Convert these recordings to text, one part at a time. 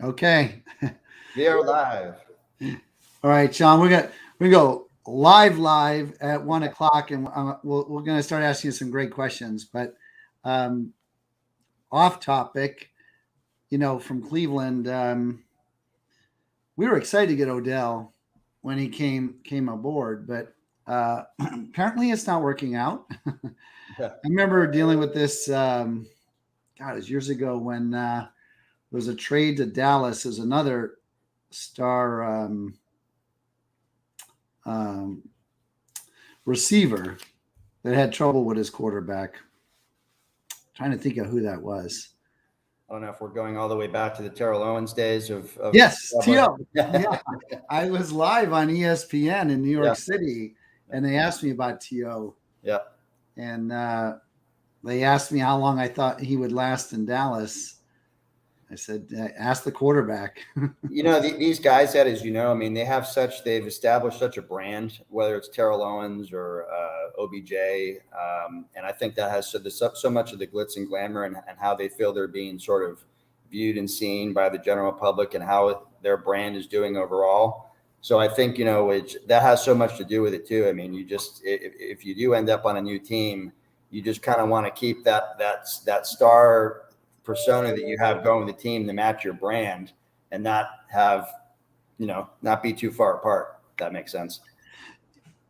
Okay. We are live. All right, Sean. We go live at 1 o'clock, and we're going to start asking you some great questions. But um, off topic, from Cleveland, we were excited to get Odell when he came aboard, but apparently it's not working out. Yeah. I remember dealing with this. God, it was years ago when there was a trade to Dallas as another star um, receiver that had trouble with his quarterback. Trying to think of who that was. I don't know if we're going all the way back to the Terrell Owens days of Yes, T.O. Yeah. I was live on ESPN in New York City, and they asked me about T.O. Yeah. And they asked me how long I thought he would last in Dallas. I said, ask the quarterback. These guys that, as you know, I mean, they've established such a brand, whether it's Terrell Owens or OBJ. And I think that has so much of the glitz and glamour and how they feel they're being sort of viewed and seen by the general public and how their brand is doing overall. So I think, that has so much to do with it too. I mean, if you do end up on a new team, you just kind of want to keep that star persona that you have going with the team to match your brand and not have, not be too far apart. If that makes sense.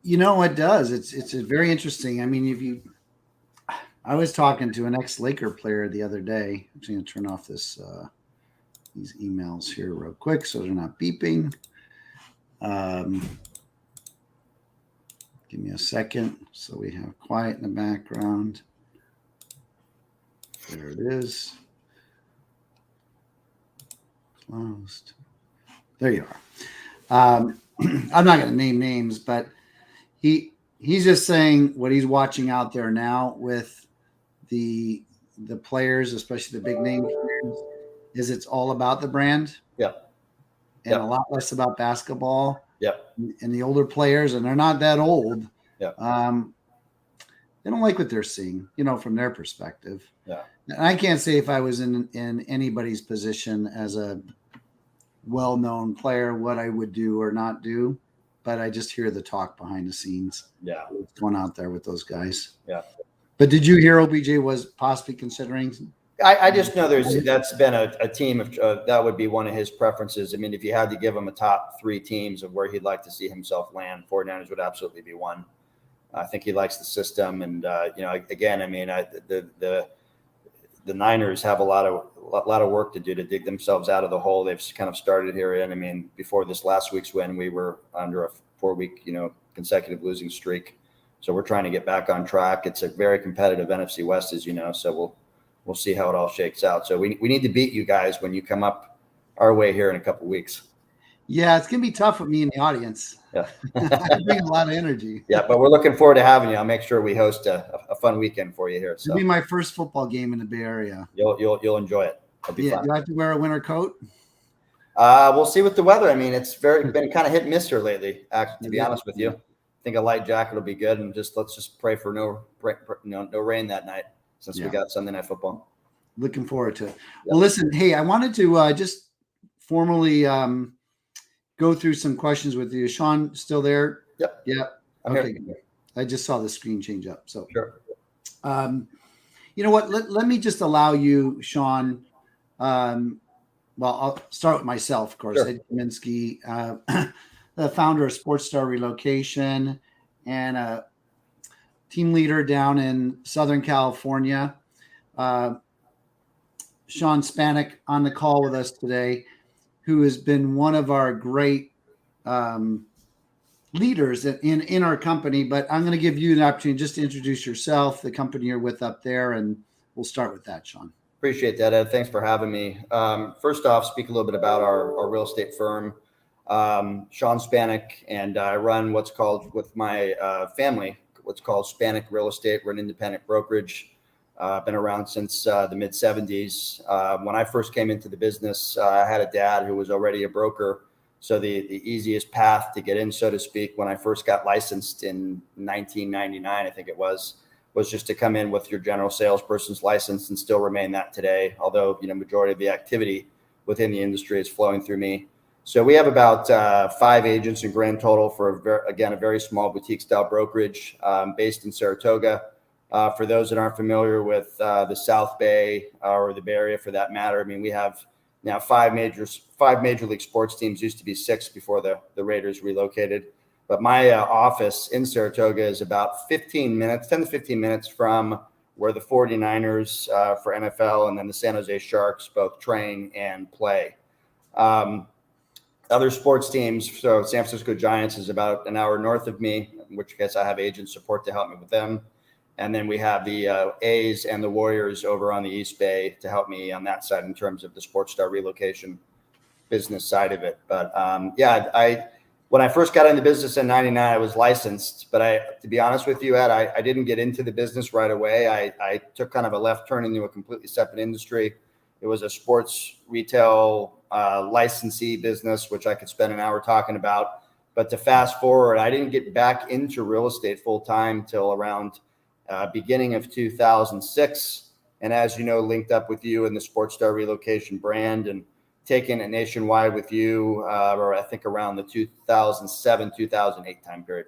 It does. It's very interesting. I mean, I was talking to an ex-Laker player the other day. I'm just going to turn off these emails here real quick so they're not beeping. Give me a second so we have quiet in the background. There it is. Closed. There you are. I'm not going to name names, but he's just saying what he's watching out there now with the players, especially the big name players, is it's all about the brand. Yeah. And a lot less about basketball. Yeah. And the older players, and they're not that old. Yeah. They don't like what they're seeing, from their perspective. Yeah. And I can't say if I was in anybody's position as a well-known player what I would do or not do, but I just hear the talk behind the scenes. Yeah. What's going out there with those guys. Yeah. But did you hear OBJ was possibly considering? I just know that's been a team of that would be one of his preferences. I mean, if you had to give him a top 3 teams of where he'd like to see himself land, 49ers would absolutely be one. I think he likes the system, and again, I mean, the Niners have a lot of work to do to dig themselves out of the hole they've kind of started here in. I mean, before this last week's win, we were under a 4-week consecutive losing streak, so we're trying to get back on track. It's a very competitive NFC West, as you know, so we'll see how it all shakes out. So we need to beat you guys when you come up our way here in a couple of weeks. Yeah, it's going to be tough with me in the audience. Yeah. I bring a lot of energy. Yeah, but we're looking forward to having you. I'll make sure we host a fun weekend for you here. So it'll be my first football game in the Bay Area. You'll enjoy it. It'll be fun. Do I have to wear a winter coat? We'll see with the weather. I mean, it's been kind of hit and miss here lately, to be honest with you. I think a light jacket will be good, and let's just pray for no rain that night since we got Sunday Night Football. Looking forward to it. Yeah. Well, listen, hey, I wanted to just formally go through some questions with you. Sean, still there? Yep. Yeah. Okay. I just saw the screen change up. So, sure. You know what? Let me just allow you, Sean. Well, I'll start with myself, of course. Sure. Ed Kaminsky, the founder of Sports Star Relocation and a team leader down in Southern California. Sean Spanek on the call with us today, who has been one of our great leaders in our company. But I'm going to give you an opportunity just to introduce yourself, the company you're with up there, and we'll start with that, Sean. Appreciate that, Ed. Thanks for having me. First off, speak a little bit about our real estate firm, Sean Spanek, and I run what's called, with my family, what's called Spanek Real Estate. We're an independent brokerage. Been around since the mid 70s. When I first came into the business, I had a dad who was already a broker. So the easiest path to get in, so to speak, when I first got licensed in 1999, I think it was just to come in with your general salesperson's license and still remain that today. Although, majority of the activity within the industry is flowing through me. So we have about 5 agents in grand total for, a very small boutique style brokerage based in Saratoga. For those that aren't familiar with the South Bay or the Bay Area for that matter, I mean, we have now 5 major league sports teams. Used to be 6 before the Raiders relocated. But my office in Saratoga is about 10 to 15 minutes from where the 49ers for NFL and then the San Jose Sharks both train and play. Other sports teams, so San Francisco Giants is about an hour north of me, in which case I have agent support to help me with them. And then we have the A's and the Warriors over on the East Bay to help me on that side in terms of the Sports Star relocation business side of it. But when I first got into business in '99, I was licensed. But to be honest with you, Ed, I didn't get into the business right away. I took kind of a left turn into a completely separate industry. It was a sports retail licensee business, which I could spend an hour talking about. But to fast forward, I didn't get back into real estate full time till around beginning of 2006. And as you know, linked up with you in the Sports Star relocation brand and taking it nationwide with you, or I think around the 2007, 2008 time period.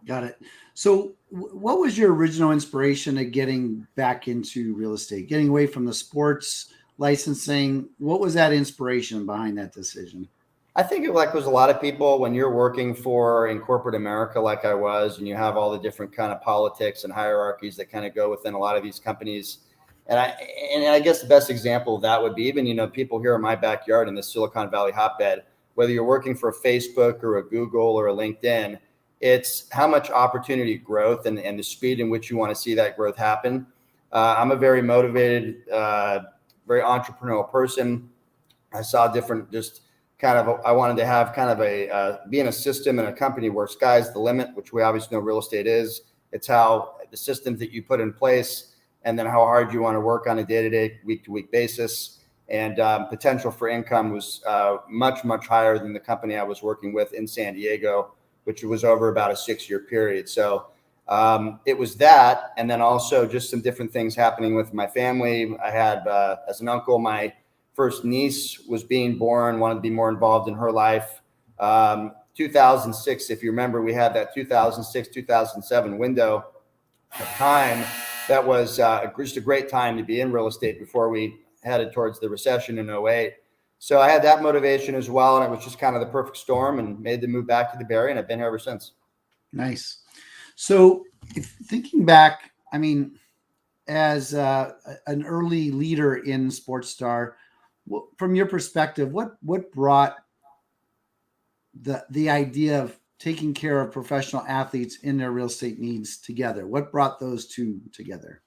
Got it. So what was your original inspiration of getting back into real estate, getting away from the sports licensing? What was that inspiration behind that decision? I think it was a lot of people when you're working in corporate America, like I was, and you have all the different kind of politics and hierarchies that kind of go within a lot of these companies. And I guess the best example of that would be even, people here in my backyard in the Silicon Valley hotbed, whether you're working for a Facebook or a Google or a LinkedIn, it's how much opportunity growth and the speed in which you want to see that growth happen. I'm a very motivated, very entrepreneurial person. I saw different, I wanted to have kind of be in a system in a company where sky's the limit, which we obviously know real estate is. It's how the systems that you put in place and then how hard you want to work on a day-to-day, week-to-week basis. And potential for income was much, much higher than the company I was working with in San Diego, which was over about a 6-year period. So it was that. And then also just some different things happening with my family. I had, as an uncle, my first niece was being born, wanted to be more involved in her life. 2006, if you remember, we had that 2006, 2007 window of time. That was just a great time to be in real estate before we headed towards the recession in 2008. So I had that motivation as well. And it was just kind of the perfect storm and made the move back to the Bay Area, and I've been here ever since. Nice. So thinking back, I mean, as an early leader in Sports Star, from your perspective, what brought the idea of taking care of professional athletes in their real estate needs together? What brought those two together?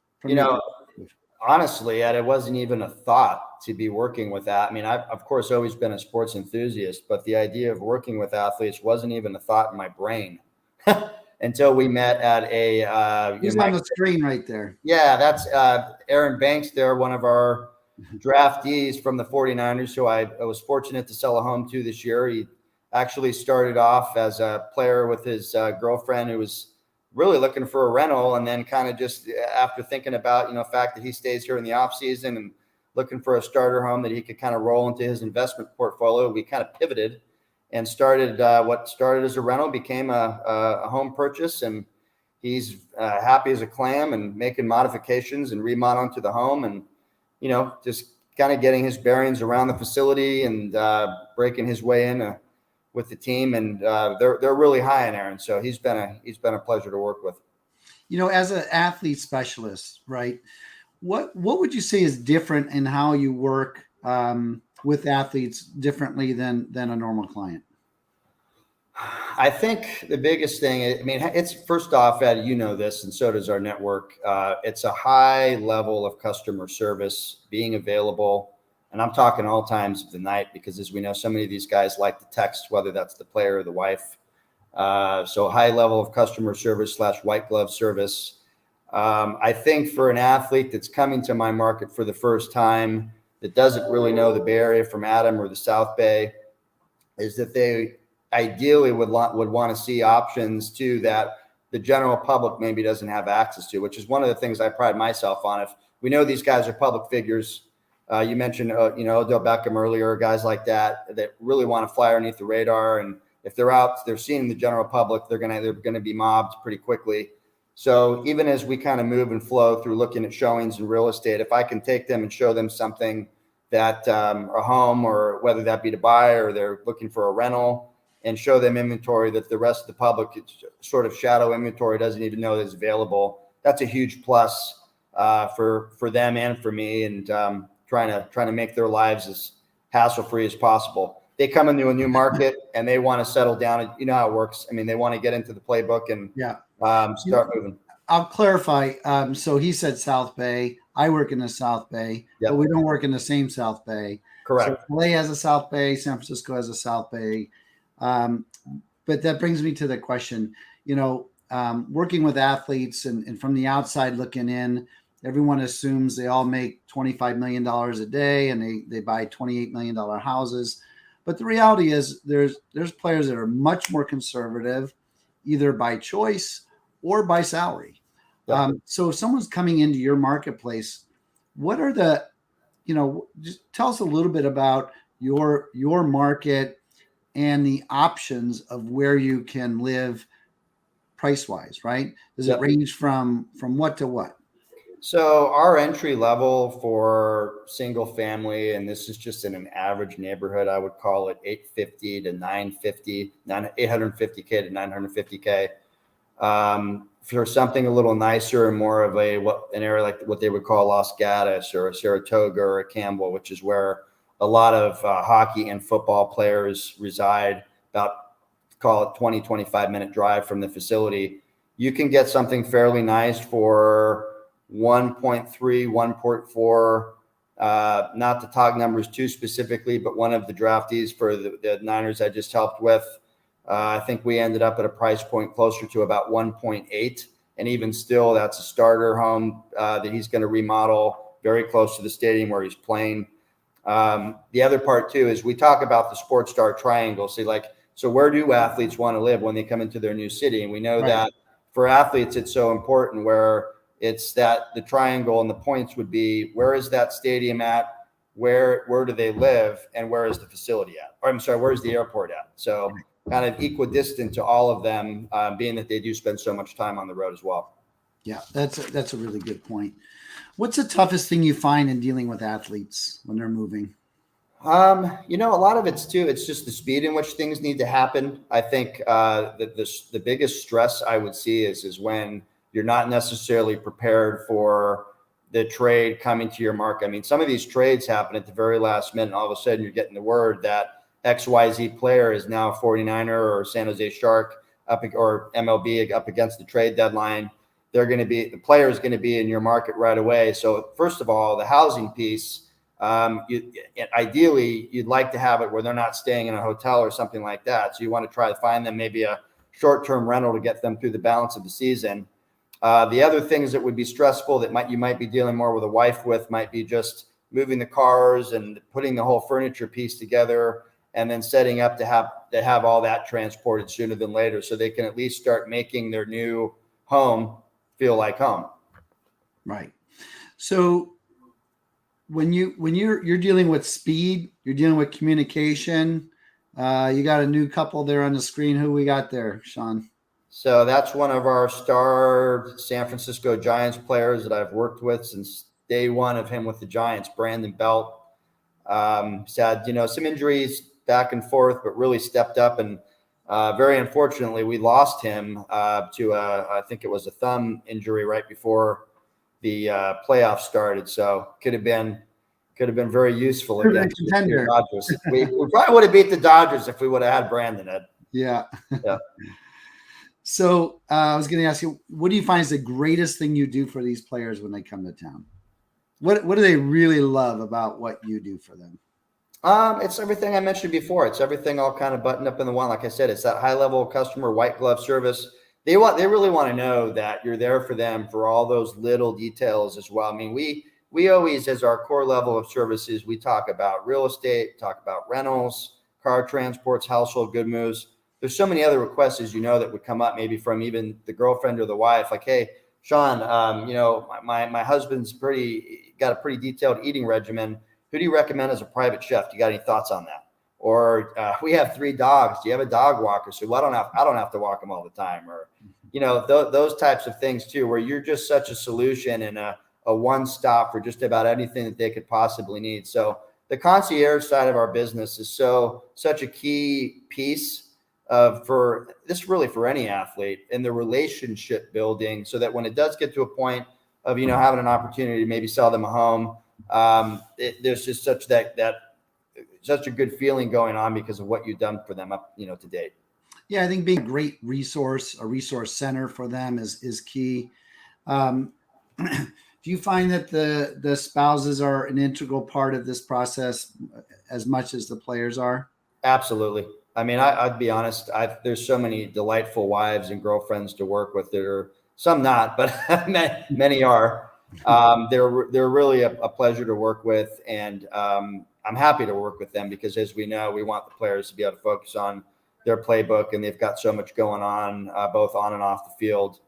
Honestly, Ed, it wasn't even a thought to be working with that. I mean, I've of course always been a sports enthusiast, but the idea of working with athletes wasn't even a thought in my brain until we met at a. He's on the screen right there. Yeah, that's Aaron Bankster, one of our draftees from the 49ers, who I was fortunate to sell a home to this year. He actually started off as a player with his girlfriend who was really looking for a rental. And then kind of just after thinking about, the fact that he stays here in the off season and looking for a starter home that he could kind of roll into his investment portfolio, we kind of pivoted and started what started as a rental became a home purchase. And he's happy as a clam and making modifications and remodeling to the home and, just kind of getting his bearings around the facility and breaking his way in with the team. And they're really high on Aaron. So he's been a pleasure to work with. As an athlete specialist, right? What would you say is different in how you work with athletes differently than a normal client? I think the biggest thing, it's first off, Ed, this, and so does our network. It's a high level of customer service, being available. And I'm talking all times of the night because, as we know, so many of these guys like to text, whether that's the player or the wife. So high level of customer service / white glove service. I think for an athlete that's coming to my market for the first time that doesn't really know the Bay Area from Adam or the South Bay, is that they ideally would want to see options too that the general public maybe doesn't have access to, which is one of the things I pride myself on. If we know these guys are public figures, You mentioned, Odell Beckham earlier, guys like that really want to fly underneath the radar. And if they're out, they're seeing the general public, they're gonna be mobbed pretty quickly. So even as we kind of move and flow through looking at showings in real estate, if I can take them and show them something that a home, or whether that be to buy or they're looking for a rental, and show them inventory that the rest of the public, sort of shadow inventory, doesn't even know is available, that's a huge plus for them and for me. And trying to make their lives as hassle-free as possible. They come into a new market and they want to settle down. You know how it works. I mean, they want to get into the playbook and start moving. I'll clarify. So he said South Bay. I work in the South Bay, Yep. but we don't work in the same South Bay. Correct. So LA has a South Bay. San Francisco has a South Bay. But that brings me to the question, working with athletes and from the outside looking in, everyone assumes they all make $25 million a day and they buy $28 million houses. But the reality is there's players that are much more conservative, either by choice or by salary. Yep. So if someone's coming into your marketplace, what are the, just tell us a little bit about your market and the options of where you can live price-wise, right? Does it range from what to what? So our entry level for single family, and this is just in an average neighborhood, I would call it 850 to 950, 850K to 950K. For something a little nicer and more of an area like what they would call Los Gatos or a Saratoga or a Campbell, which is where a lot of hockey and football players reside, about call it 20, 25 minute drive from the facility. You can get something fairly nice for 1.3, 1.4, not to talk numbers too specifically, but one of the draftees for the Niners I just helped with, I think we ended up at a price point closer to about 1.8. And even still, that's a starter home that he's going to remodel very close to the stadium where he's playing. The other part too is we talk about the sports star triangle. So where do athletes want to live when they come into their new city? And we know that for athletes, it's so important where it's that the triangle and the points would be, where is that stadium at? Where do they live? And where is the facility at? Or I'm sorry, where's the airport at? So kind of equidistant to all of them, being that they do spend so much time on the road as well. Yeah, that's a really good point. What's the toughest thing you find in dealing with athletes when they're moving? A lot of it's just the speed in which things need to happen. I think the biggest stress I would see is when you're not necessarily prepared for the trade coming to your market. I mean, some of these trades happen at the very last minute, and all of a sudden you're getting the word that XYZ player is now a 49er or San Jose Shark or MLB up against the trade deadline. The player is going to be in your market right away. So first of all, the housing piece, ideally you'd like to have it where they're not staying in a hotel or something like that. So you want to try to find them maybe a short-term rental to get them through the balance of the season. The other things that would be stressful that you might be dealing more with a wife with might be just moving the cars and putting the whole furniture piece together and then setting up to have all that transported sooner than later, so they can at least start making their new home feel like home. Right. So when you're dealing with speed, you're dealing with communication. You got a new couple there on the screen. Who we got there, Sean? So that's one of our star San Francisco Giants players that I've worked with since day one of him with the Giants, Brandon Belt. Had, some injuries back and forth, but really stepped up. And very unfortunately, we lost him to I think it was a thumb injury right before the playoffs started. So could have been very useful against the Dodgers. We probably would have beat the Dodgers if we would have had Brandon. Yeah. Yeah. So I was going to ask you, what do you find is the greatest thing you do for these players when they come to town? What do they really love about what you do for them? It's everything I mentioned before. It's everything all kind of buttoned up in the one. Like I said, it's that high level customer white glove service. They really want to know that you're there for them for all those little details as well. I mean, we always, as our core level of services, we talk about real estate, talk about rentals, car transports, household good moves. There's so many other requests, as that would come up maybe from even the girlfriend or the wife. Like, hey, Sean, my husband's got a pretty detailed eating regimen. Who do you recommend as a private chef? Do you got any thoughts on that? Or we have 3 dogs. Do you have a dog walker? So I don't have to walk them all the time. Or, those types of things too, where you're just such a solution and a one-stop for just about anything that they could possibly need. So the concierge side of our business is such a key piece for any athlete, in the relationship building, so that when it does get to a point of, having an opportunity to maybe sell them a home, there's just such a good feeling going on because of what you've done for them up, to date. Yeah, I think being a great resource, a resource center for them is key. Do you find that the spouses are an integral part of this process as much as the players are? Absolutely. I mean, I'd be honest. There's so many delightful wives and girlfriends to work with. There are some not, but many are. They're really a pleasure to work with, and I'm happy to work with them because, as we know, we want the players to be able to focus on their playbook, and they've got so much going on, both on and off the field.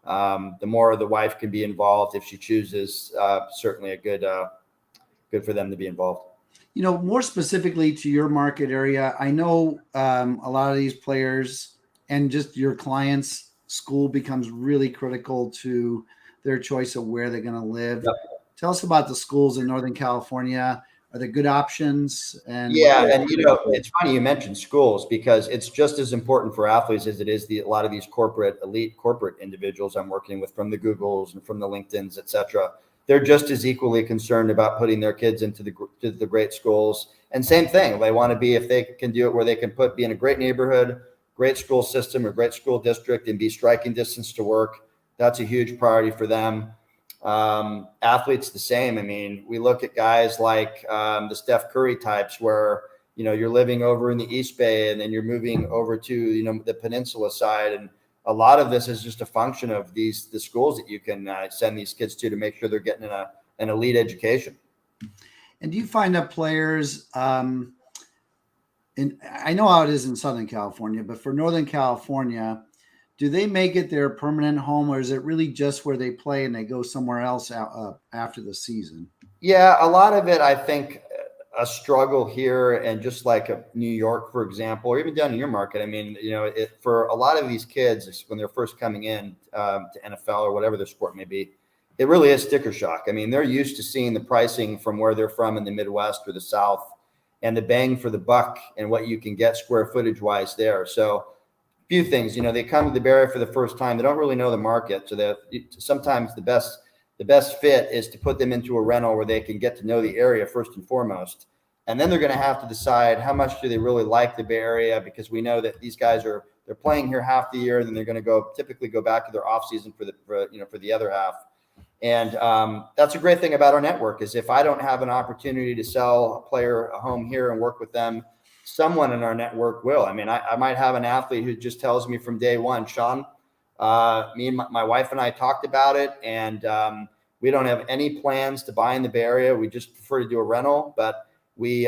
The more the wife can be involved, if she chooses, certainly a good for them to be involved. More specifically to your market area, I know a lot of these players and just your clients' school becomes really critical to their choice of where they're going to live. Yep. Tell us about the schools in Northern California. Are there good options? And it's funny you mentioned schools, because it's just as important for athletes as it is a lot of these elite corporate individuals I'm working with, from the Googles and from the LinkedIns, et cetera. They're just as equally concerned about putting their kids into the great schools. And same thing, they want to be, if they can do it, where they can be in a great neighborhood, great school system, or great school district, and be striking distance to work. That's a huge priority for them. Athletes the same. I mean, we look at guys like the Steph Curry types, where you're living over in the East Bay and then you're moving over to the peninsula side, and a lot of this is just a function of the schools that you can send these kids to make sure they're getting an elite education. And do you find that players, and I know how it is in Southern California, but for Northern California, do they make it their permanent home, or is it really just where they play and they go somewhere else after the season? Yeah, a lot of it, I think, a struggle here, and just like New York, for example, or even down in your market. I mean, for a lot of these kids, when they're first coming in to NFL or whatever their sport may be, it really is sticker shock. I mean, they're used to seeing the pricing from where they're from in the Midwest or the South, and the bang for the buck and what you can get square footage wise there. So few things, they come to the Bay Area for the first time. They don't really know the market. So that sometimes the best fit is to put them into a rental where they can get to know the area first and foremost. And then they're going to have to decide how much do they really like the Bay Area, because we know that these guys they're playing here half the year, and then they're going to typically go back to their off season for the other half. And that's a great thing about our network, is if I don't have an opportunity to sell a player a home here and work with them, someone in our network will. I mean, I might have an athlete who just tells me from day one, Sean, me and my wife and I talked about it, and we don't have any plans to buy in the Bay Area. We just prefer to do a rental, but we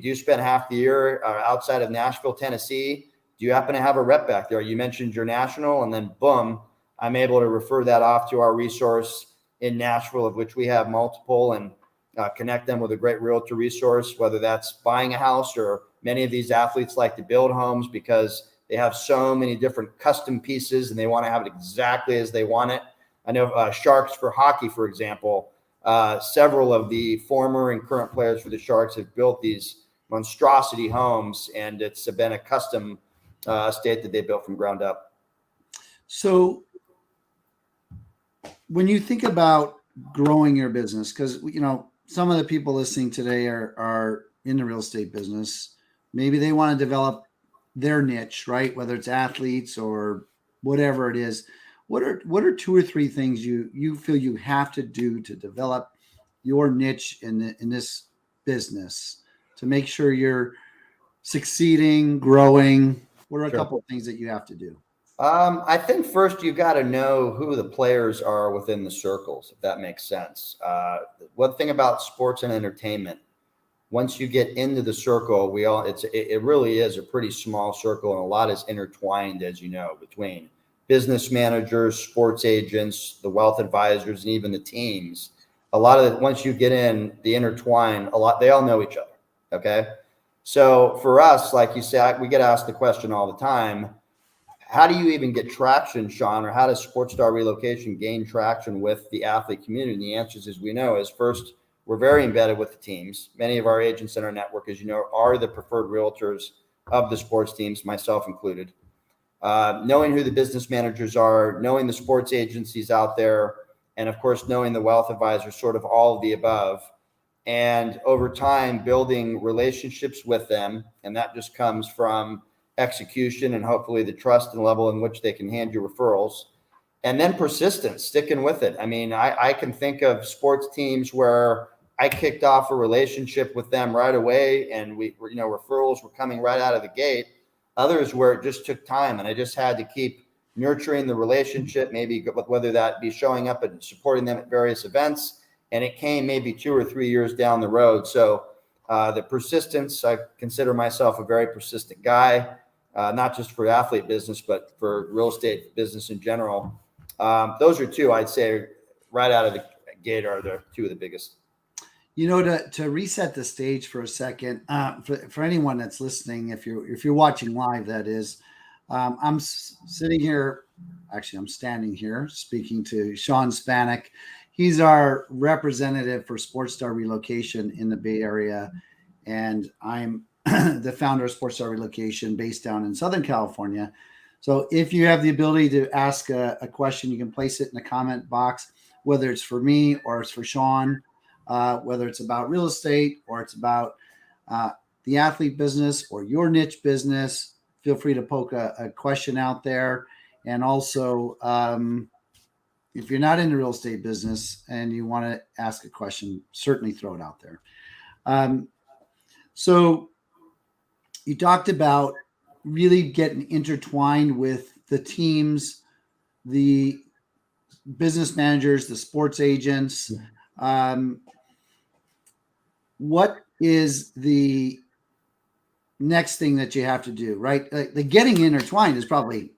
do spend half the year outside of Nashville, Tennessee. Do you happen to have a rep back there? You mentioned your national, and then boom, I'm able to refer that off to our resource in Nashville, of which we have multiple, and connect them with a great realtor resource, whether that's buying a house, or many of these athletes like to build homes because they have so many different custom pieces and they want to have it exactly as they want it. I know Sharks for hockey, for example, several of the former and current players for the Sharks have built these monstrosity homes, and it's been a custom estate that they built from ground up. So when you think about growing your business, because some of the people listening today are in the real estate business. Maybe they want to develop their niche, right? Whether it's athletes or whatever it is. What are 2 or 3 things you feel you have to do to develop your niche in this business to make sure you're succeeding, growing? What are a couple of things that you have to do? I think first you've got to know who the players are within the circles, if that makes sense. One thing about sports and entertainment, once you get into the circle, it really is a pretty small circle, and a lot is intertwined, as you know, between business managers, sports agents, the wealth advisors, and even the teams. a lot of once you get in the intertwine, they all know each other. Okay. So for us, like you said, we get asked the question all the time, how do you even get traction, Sean, or how does SportsStar Relocation gain traction with the athlete community? And the answers, as we know, is first, we're very embedded with the teams. Many of our agents in our network, as you know, are the preferred realtors of the sports teams, myself included. Knowing who the business managers are, knowing the sports agencies out there, and of course, knowing the wealth advisors, sort of all of the above. And over time, building relationships with them. And that just comes from execution and hopefully the trust and level in which they can hand you referrals. And then persistence, sticking with it. I mean, I can think of sports teams where I kicked off a relationship with them right away, and referrals were coming right out of the gate. Others where it just took time, and I just had to keep nurturing the relationship, maybe whether that be showing up and supporting them at various events. And it came maybe 2 or 3 years down the road. So the persistence, I consider myself a very persistent guy, not just for athlete business, but for real estate business in general. Those are two, I'd say, right out of the gate are the two of the biggest. To reset the stage for a second, for anyone that's listening, if you're watching live, that is, I'm sitting here, actually I'm standing here speaking to Sean Spanek. He's our representative for SportsStar Relocation in the Bay Area, and I'm the founder of SportsStar Relocation based down in Southern California. So if you have the ability to ask a question, you can place it in the comment box, whether it's for me or it's for Sean, whether it's about real estate or it's about the athlete business or your niche business. Feel free to poke a question out there. And also, if you're not in the real estate business and you want to ask a question, certainly throw it out there. So you talked about really getting intertwined with the teams, the business managers, the sports agents. What is the next thing that you have to do, right? The getting intertwined is probably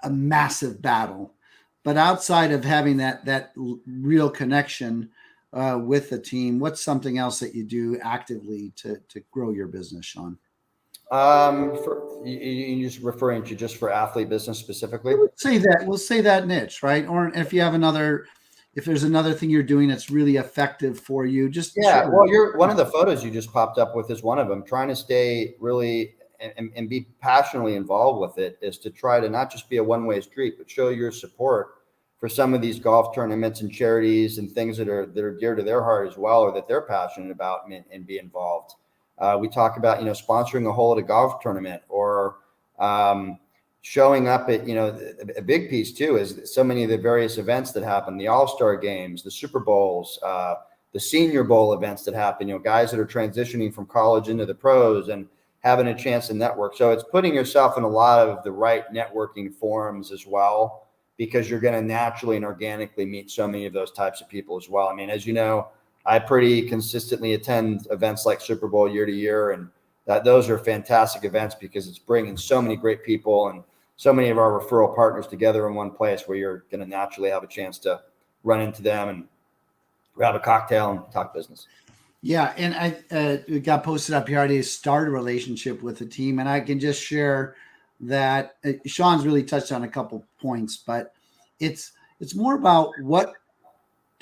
a massive battle. But outside of having that real connection with the team, what's something else that you do actively to grow your business, Sean? You just referring to just for athlete business specifically? We'll say that niche, right? Or if there's another thing you're doing that's really effective for you, just yeah. Well, one of the photos you just popped up with is one of them. Trying to stay really and be passionately involved with it is to try to not just be a one-way street, but show your support for some of these golf tournaments and charities and things that are dear to their heart as well, or that they're passionate about and be involved. We talk about, sponsoring a hole at a golf tournament or showing up at, a big piece too is so many of the various events that happen, the All-Star games, the Super Bowls, the Senior Bowl events that happen, guys that are transitioning from college into the pros and having a chance to network. So it's putting yourself in a lot of the right networking forums as well, because you're going to naturally and organically meet so many of those types of people as well. I mean, as you know, I pretty consistently attend events like Super Bowl year to year, and those are fantastic events because it's bringing so many great people and so many of our referral partners together in one place where you're going to naturally have a chance to run into them and grab a cocktail and talk business. Yeah, and I got posted up here. I did start a relationship with the team, and I can just share that Sean's really touched on a couple points, but it's more about what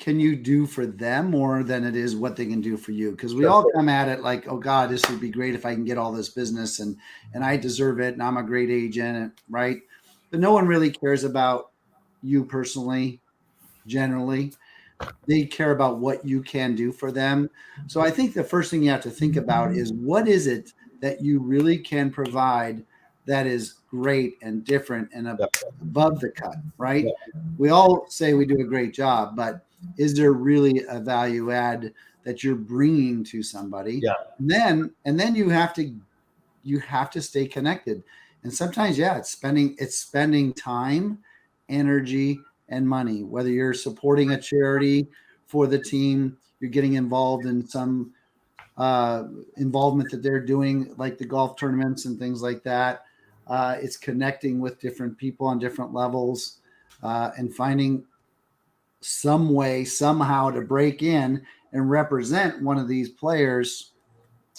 can you do for them more than it is what they can do for you. Because we all come at it like, oh God, this would be great if I can get all this business and I deserve it and I'm a great agent, right? But no one really cares about you personally, generally. They care about what you can do for them. So I think the first thing you have to think about is what is it that you really can provide that is great and different and above the cut, right? We all say we do a great job, but is there really a value add that you're bringing to somebody? Yeah. And then you have to stay connected. And sometimes, it's spending time, energy, and money, whether you're supporting a charity for the team, you're getting involved in some involvement that they're doing, like the golf tournaments and things like that. It's connecting with different people on different levels and finding some way, somehow to break in and represent one of these players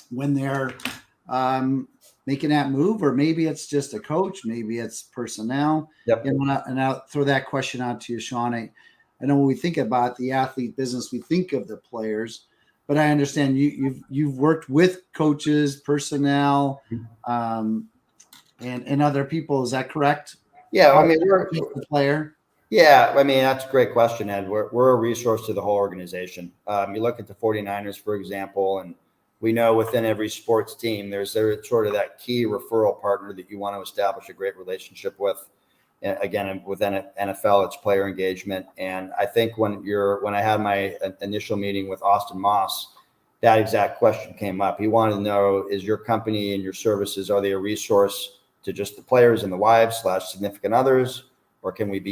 when they're making that move, or maybe it's just a coach, maybe it's personnel. Yep. And I'll throw that question out to you, Sean. I know when we think about the athlete business, we think of the players, but I understand you've worked with coaches, personnel, and other people. Is that correct? Yeah, I mean, we're the player. Yeah, I mean, that's a great question, Ed. We're a resource to the whole organization. You look at the 49ers, for example, and we know within every sports team, there's sort of that key referral partner that you want to establish a great relationship with. Again, within NFL, it's player engagement. And I think when I had my initial meeting with Austin Moss, that exact question came up. He wanted to know, is your company and your services, are they a resource to just the players and the wives / significant others? Or can it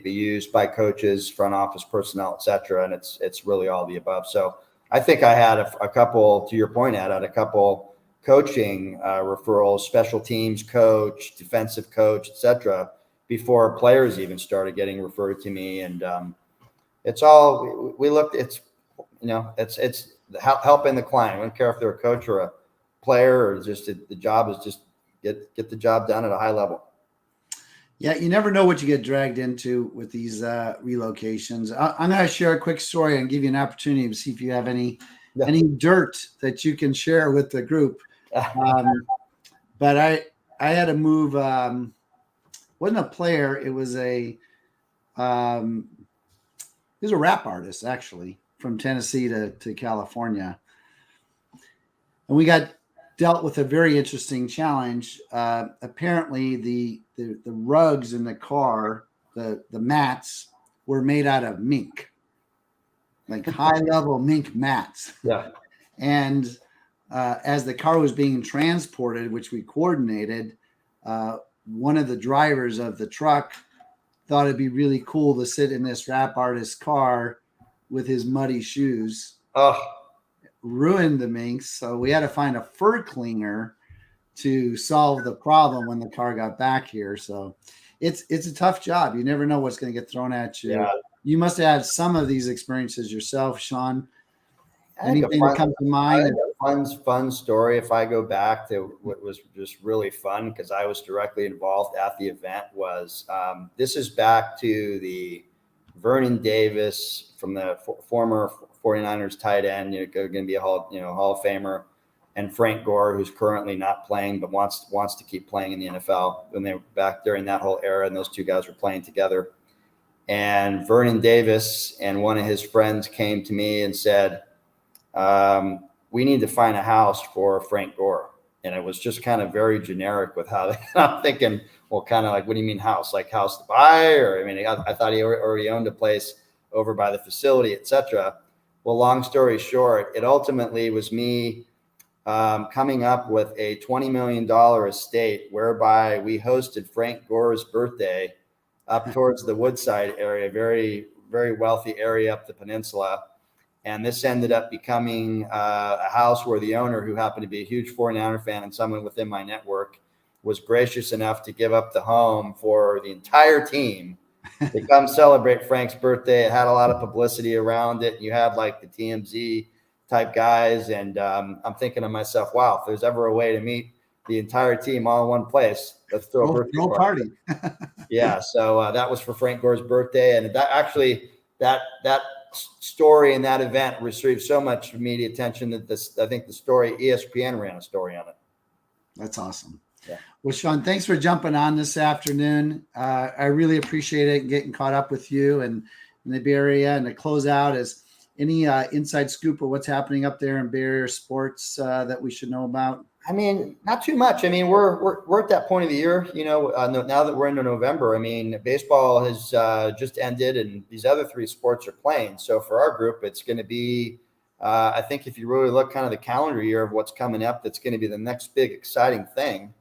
be used by coaches, front office personnel, et cetera? And it's really all the above. So I think I had a couple, to your point, Ed, I had a couple coaching referrals, special teams coach, defensive coach, et cetera, before players even started getting referred to me. And it's all, we looked, it's helping the client. I don't care if they're a coach or a player, or just the job is just get the job done at a high level. Yeah, you never know what you get dragged into with these relocations. I'm going to share a quick story and give you an opportunity to see if you have any dirt that you can share with the group. But I had to move. Wasn't a player. It was a rap artist, actually, from Tennessee to California, and we got dealt with a very interesting challenge. Apparently, the rugs in the car, the mats, were made out of mink, like high level mink mats. Yeah. And as the car was being transported, which we coordinated, one of the drivers of the truck thought it'd be really cool to sit in this rap artist's car with his muddy shoes. Oh. Ruined the minks, so we had to find a fur cleaner to solve the problem when the car got back here. So it's a tough job. You never know what's going to get thrown at you. Yeah. You must have had some of these experiences yourself, Sean. Anything that comes to mind? Fun story. If I go back to what was just really fun, because I was directly involved at the event, was this is back to the Vernon Davis from the former 49ers tight end, going to be a Hall of Famer, and Frank Gore, who's currently not playing but wants to keep playing in the NFL. When they were back during that whole era, and those two guys were playing together. And Vernon Davis and one of his friends came to me and said, "We need to find a house for Frank Gore." And it was just kind of very generic with how I'm thinking, well, kind of like, what do you mean house? Like house to buy? Or I mean, I thought he already owned a place over by the facility, et cetera. Well, long story short, it ultimately was me coming up with a $20 million estate whereby we hosted Frank Gore's birthday up towards the Woodside area, very, very wealthy area up the peninsula. And this ended up becoming a house where the owner, who happened to be a huge 49er fan and someone within my network, was gracious enough to give up the home for the entire team to come celebrate Frank's birthday. It had a lot of publicity around it. You had like the TMZ type guys. And I'm thinking to myself, wow, if there's ever a way to meet the entire team all in one place, let's throw a birthday party. Yeah. So that was for Frank Gore's birthday. And that actually, that story and that event received so much media attention that I think the story, ESPN ran a story on it. That's awesome. Yeah. Well, Sean, thanks for jumping on this afternoon. I really appreciate it, getting caught up with you and in the Bay Area. And to close out, is any inside scoop of what's happening up there in Bay Area sports that we should know about? I mean, not too much. I mean, we're at that point of the year, now that we're into November. I mean, baseball has just ended, and these other three sports are playing. So for our group, it's going to be, I think, if you really look kind of the calendar year of what's coming up, that's going to be the next big exciting thing.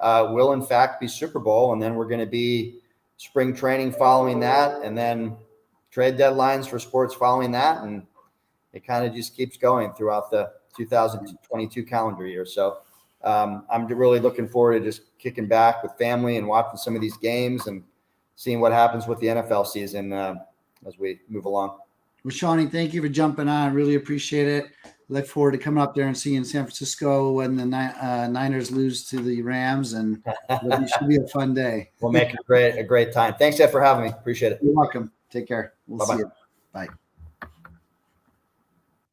Will in fact be Super Bowl, and then we're going to be spring training following that, and then trade deadlines for sports following that, and it kind of just keeps going throughout the 2022 calendar year. So I'm really looking forward to just kicking back with family and watching some of these games and seeing what happens with the NFL season. as we move along. Well, Shawnee, thank you for jumping on. I really appreciate it. Look forward to coming up there and seeing San Francisco when the Niners lose to the Rams, and it should be a fun day. We'll make it a great time. Thanks, Ed, for having me. Appreciate it. You're welcome. Take care. We'll Bye-bye. see you. Bye.